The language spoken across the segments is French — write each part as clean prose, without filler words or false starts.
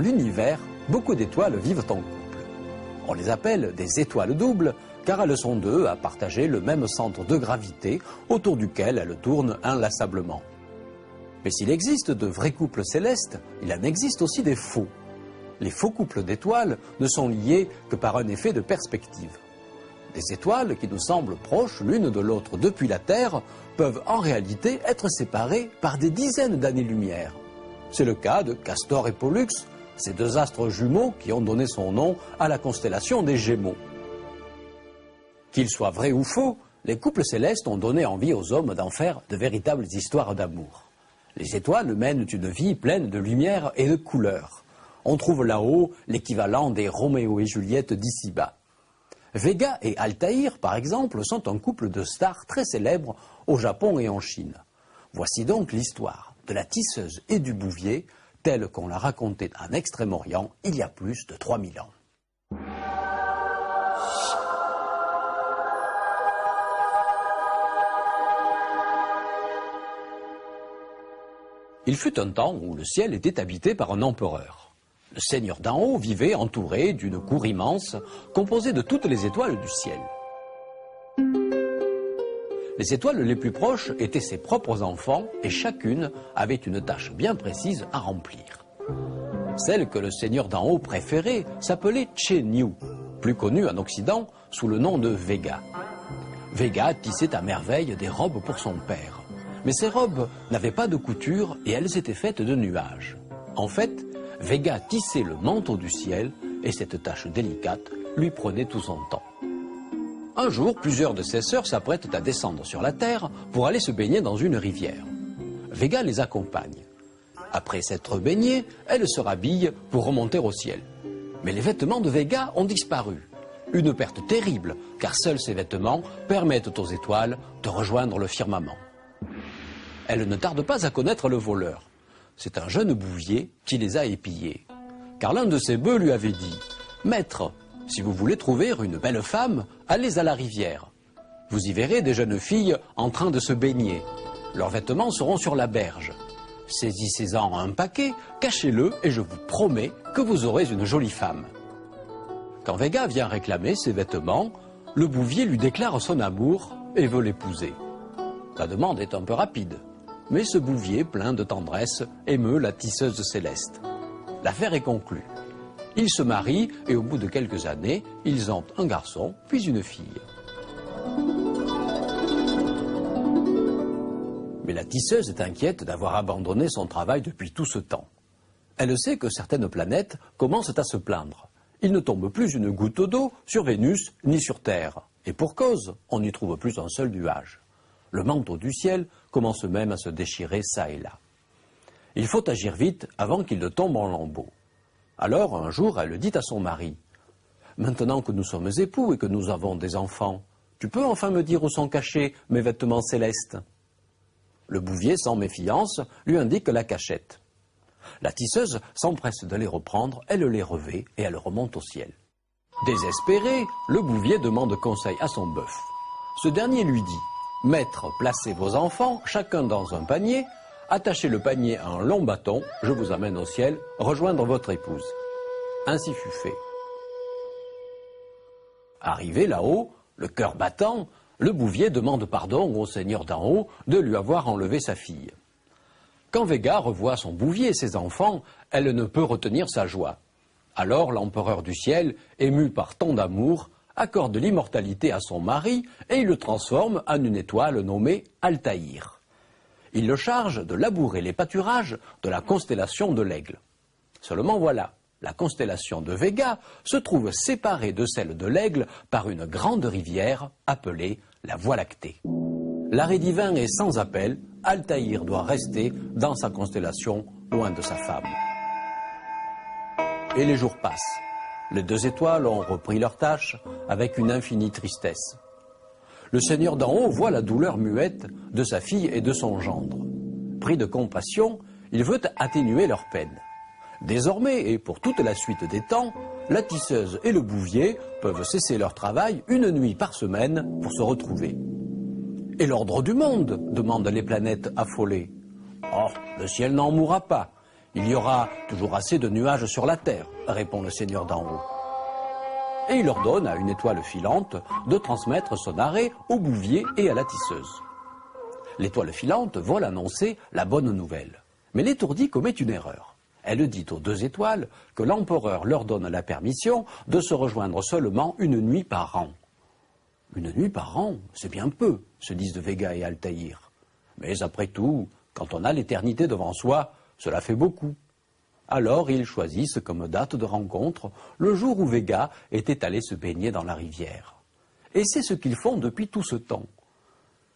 l'univers, beaucoup d'étoiles vivent en couple. On les appelle des étoiles doubles, car elles sont deux à partager le même centre de gravité autour duquel elles tournent inlassablement. Mais s'il existe de vrais couples célestes, il en existe aussi des faux. Les faux couples d'étoiles ne sont liés que par un effet de perspective. Des étoiles qui nous semblent proches l'une de l'autre depuis la Terre peuvent en réalité être séparées par des dizaines d'années-lumière. C'est le cas de Castor et Pollux, ces deux astres jumeaux qui ont donné son nom à la constellation des Gémeaux. Qu'ils soient vrais ou faux, les couples célestes ont donné envie aux hommes d'en faire de véritables histoires d'amour. Les étoiles mènent une vie pleine de lumière et de couleurs. On trouve là-haut l'équivalent des Roméo et Juliette d'ici-bas. Vega et Altaïr, par exemple, sont un couple de stars très célèbres au Japon et en Chine. Voici donc l'histoire de la tisseuse et du bouvier, telle qu'on l'a racontée en Extrême-Orient il y a plus de 3000 ans. Il fut un temps où le ciel était habité par un empereur. Le seigneur d'en haut vivait entouré d'une cour immense, composée de toutes les étoiles du ciel. Les étoiles les plus proches étaient ses propres enfants et chacune avait une tâche bien précise à remplir. Celle que le seigneur d'en haut préférait s'appelait Chenyu, plus connue en Occident sous le nom de Vega. Vega tissait à merveille des robes pour son père. Mais ces robes n'avaient pas de couture et elles étaient faites de nuages. En fait, Vega tissait le manteau du ciel et cette tâche délicate lui prenait tout son temps. Un jour, plusieurs de ses sœurs s'apprêtent à descendre sur la terre pour aller se baigner dans une rivière. Vega les accompagne. Après s'être baignée, elle se rhabille pour remonter au ciel. Mais les vêtements de Vega ont disparu. Une perte terrible, car seuls ces vêtements permettent aux étoiles de rejoindre le firmament. Elle ne tarde pas à connaître le voleur. C'est un jeune bouvier qui les a épillés. Car l'un de ses bœufs lui avait dit « Maître, si vous voulez trouver une belle femme, allez à la rivière. Vous y verrez des jeunes filles en train de se baigner. Leurs vêtements seront sur la berge. Saisissez-en un paquet, cachez-le et je vous promets que vous aurez une jolie femme. » Quand Vega vient réclamer ses vêtements, le bouvier lui déclare son amour et veut l'épouser. La demande est un peu rapide. Mais ce bouvier, plein de tendresse, émeut la tisseuse céleste. L'affaire est conclue. Ils se marient et au bout de quelques années, ils ont un garçon, puis une fille. Mais la tisseuse est inquiète d'avoir abandonné son travail depuis tout ce temps. Elle sait que certaines planètes commencent à se plaindre. Il ne tombe plus une goutte d'eau sur Vénus ni sur Terre. Et pour cause, on n'y trouve plus un seul nuage. Le manteau du ciel commence même à se déchirer çà et là. Il faut agir vite avant qu'il ne tombe en lambeaux. Alors, un jour, elle dit à son mari « Maintenant que nous sommes époux et que nous avons des enfants, tu peux enfin me dire où sont cachés mes vêtements célestes ?» Le bouvier, sans méfiance, lui indique la cachette. La tisseuse s'empresse de les reprendre, elle les revêt et elle remonte au ciel. Désespéré, le bouvier demande conseil à son bœuf. Ce dernier lui dit « Maître, placez vos enfants, chacun dans un panier, attachez le panier à un long bâton, je vous amène au ciel, rejoindre votre épouse. » Ainsi fut fait. Arrivé là-haut, le cœur battant, le bouvier demande pardon au seigneur d'en haut de lui avoir enlevé sa fille. Quand Vega revoit son bouvier et ses enfants, elle ne peut retenir sa joie. Alors l'empereur du ciel, ému par tant d'amour, accorde l'immortalité à son mari et il le transforme en une étoile nommée Altaïr. Il le charge de labourer les pâturages de la constellation de l'Aigle. Seulement voilà, la constellation de Vega se trouve séparée de celle de l'Aigle par une grande rivière appelée la Voie lactée. L'arrêt divin est sans appel, Altaïr doit rester dans sa constellation loin de sa femme. Et les jours passent. Les deux étoiles ont repris leur tâche avec une infinie tristesse. Le seigneur d'en haut voit la douleur muette de sa fille et de son gendre. Pris de compassion, il veut atténuer leur peine. Désormais, et pour toute la suite des temps, la tisseuse et le bouvier peuvent cesser leur travail une nuit par semaine pour se retrouver. Et l'ordre du monde, demandent les planètes affolées. Oh, le ciel n'en mourra pas. Il y aura toujours assez de nuages sur la terre, répond le seigneur d'en haut. Et il ordonne à une étoile filante de transmettre son arrêt au bouvier et à la tisseuse. L'étoile filante vole annoncer la bonne nouvelle. Mais l'étourdie commet une erreur. Elle dit aux deux étoiles que l'empereur leur donne la permission de se rejoindre seulement une nuit par an. Une nuit par an, c'est bien peu, se disent Vega et Altaïr. Mais après tout, quand on a l'éternité devant soi, cela fait beaucoup. Alors ils choisissent comme date de rencontre le jour où Vega était allé se baigner dans la rivière. Et c'est ce qu'ils font depuis tout ce temps.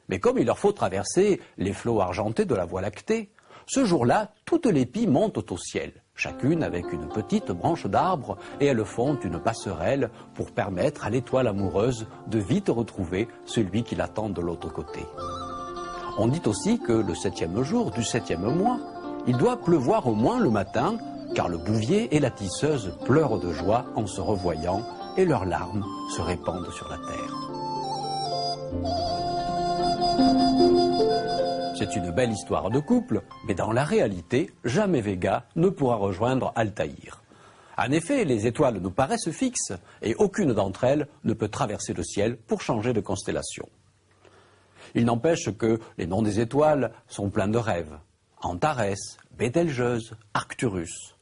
Mais comme il leur faut traverser les flots argentés de la Voie lactée, ce jour-là, toutes les pies montent au ciel, chacune avec une petite branche d'arbre, et elles font une passerelle pour permettre à l'étoile amoureuse de vite retrouver celui qui l'attend de l'autre côté. On dit aussi que le 7e jour du 7e mois, il doit pleuvoir au moins le matin, car le bouvier et la tisseuse pleurent de joie en se revoyant et leurs larmes se répandent sur la terre. C'est une belle histoire de couple, mais dans la réalité, jamais Vega ne pourra rejoindre Altaïr. En effet, les étoiles nous paraissent fixes et aucune d'entre elles ne peut traverser le ciel pour changer de constellation. Il n'empêche que les noms des étoiles sont pleins de rêves. Antares, Bételgeuse, Arcturus.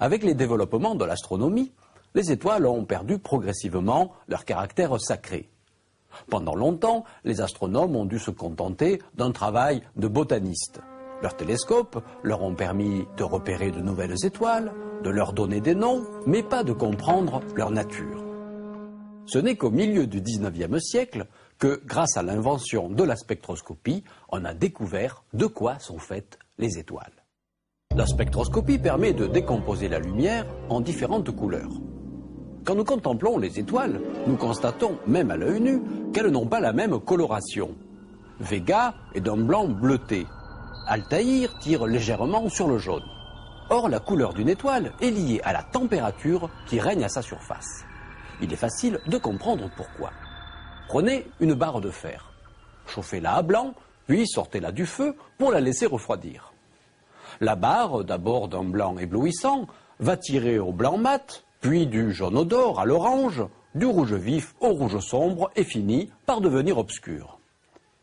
Avec les développements de l'astronomie, les étoiles ont perdu progressivement leur caractère sacré. Pendant longtemps, les astronomes ont dû se contenter d'un travail de botanistes. Leurs télescopes leur ont permis de repérer de nouvelles étoiles, de leur donner des noms, mais pas de comprendre leur nature. Ce n'est qu'au milieu du XIXe siècle que, grâce à l'invention de la spectroscopie, on a découvert de quoi sont faites les étoiles. La spectroscopie permet de décomposer la lumière en différentes couleurs. Quand nous contemplons les étoiles, nous constatons, même à l'œil nu, qu'elles n'ont pas la même coloration. Vega est d'un blanc bleuté. Altaïr tire légèrement sur le jaune. Or, la couleur d'une étoile est liée à la température qui règne à sa surface. Il est facile de comprendre pourquoi. Prenez une barre de fer. Chauffez-la à blanc, puis sortez-la du feu pour la laisser refroidir. La barre, d'abord d'un blanc éblouissant, va tirer au blanc mat, puis du jaune d'or à l'orange, du rouge vif au rouge sombre et finit par devenir obscure.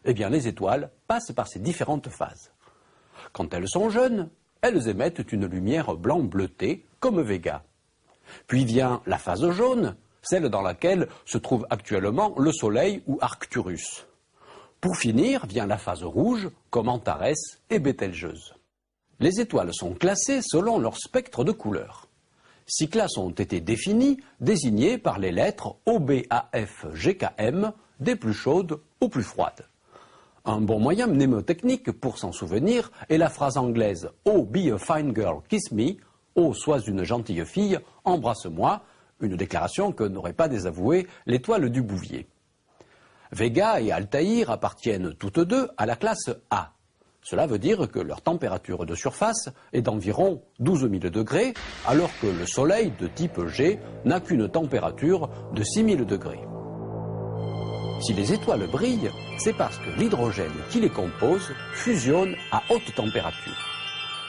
Eh bien, les étoiles passent par ces différentes phases. Quand elles sont jeunes, elles émettent une lumière blanc bleutée, comme Vega. Puis vient la phase jaune, celle dans laquelle se trouve actuellement le Soleil ou Arcturus. Pour finir, vient la phase rouge, comme Antares et Bételgeuse. Les étoiles sont classées selon leur spectre de couleurs. 6 classes ont été définies, désignées par les lettres O, B, A, F, G, K, M, des plus chaudes aux plus froides. Un bon moyen mnémotechnique pour s'en souvenir est la phrase anglaise « Oh, be a fine girl, kiss me » « Oh, sois une gentille fille, embrasse-moi » une déclaration que n'aurait pas désavouée l'étoile du Bouvier. Vega et Altaïr appartiennent toutes deux à la classe A. Cela veut dire que leur température de surface est d'environ 12 000 degrés, alors que le Soleil de type G n'a qu'une température de 6 000 degrés. Si les étoiles brillent, c'est parce que l'hydrogène qui les compose fusionne à haute température.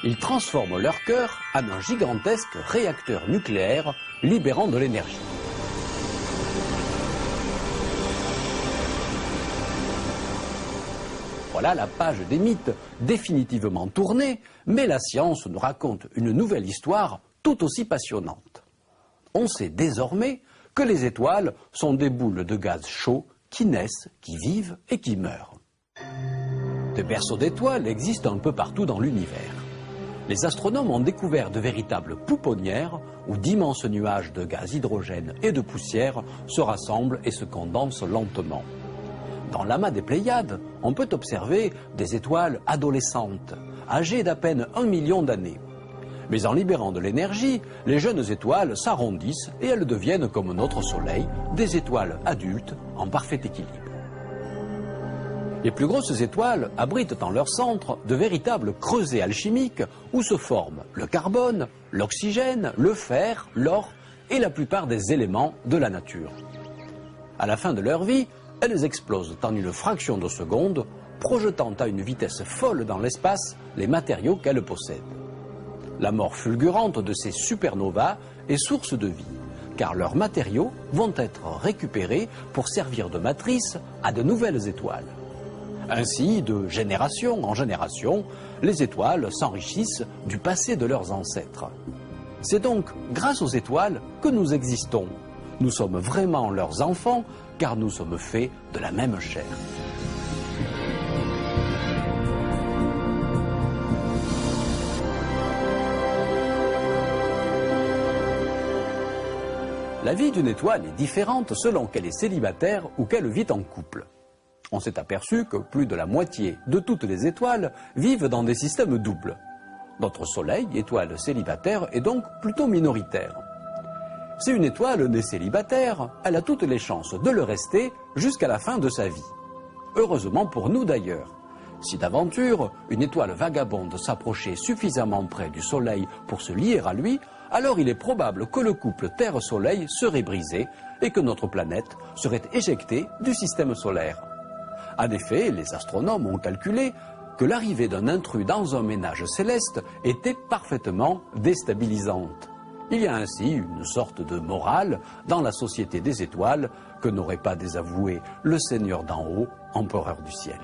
Ils transforment leur cœur en un gigantesque réacteur nucléaire libérant de l'énergie. Voilà la page des mythes définitivement tournée, mais la science nous raconte une nouvelle histoire tout aussi passionnante. On sait désormais que les étoiles sont des boules de gaz chaud qui naissent, qui vivent et qui meurent. Des berceaux d'étoiles existent un peu partout dans l'univers. Les astronomes ont découvert de véritables pouponnières où d'immenses nuages de gaz hydrogène et de poussière se rassemblent et se condensent lentement. Dans l'amas des Pléiades, on peut observer des étoiles adolescentes, âgées d'à peine 1 million d'années. Mais en libérant de l'énergie, les jeunes étoiles s'arrondissent et elles deviennent, comme notre Soleil, des étoiles adultes en parfait équilibre. Les plus grosses étoiles abritent en leur centre de véritables creusets alchimiques où se forment le carbone, l'oxygène, le fer, l'or et la plupart des éléments de la nature. À la fin de leur vie, elles explosent en une fraction de seconde, projetant à une vitesse folle dans l'espace les matériaux qu'elles possèdent. La mort fulgurante de ces supernovas est source de vie, car leurs matériaux vont être récupérés pour servir de matrice à de nouvelles étoiles. Ainsi, de génération en génération, les étoiles s'enrichissent du passé de leurs ancêtres. C'est donc grâce aux étoiles que nous existons. Nous sommes vraiment leurs enfants, car nous sommes faits de la même chair. La vie d'une étoile est différente selon qu'elle est célibataire ou qu'elle vit en couple. On s'est aperçu que plus de la moitié de toutes les étoiles vivent dans des systèmes doubles. Notre Soleil, étoile célibataire, est donc plutôt minoritaire. Si une étoile n'est célibataire, elle a toutes les chances de le rester jusqu'à la fin de sa vie. Heureusement pour nous d'ailleurs. Si d'aventure, une étoile vagabonde s'approchait suffisamment près du Soleil pour se lier à lui, alors il est probable que le couple Terre-Soleil serait brisé et que notre planète serait éjectée du système solaire. En effet, les astronomes ont calculé que l'arrivée d'un intrus dans un ménage céleste était parfaitement déstabilisante. Il y a ainsi une sorte de morale dans la société des étoiles que n'aurait pas désavoué le Seigneur d'en haut, empereur du ciel.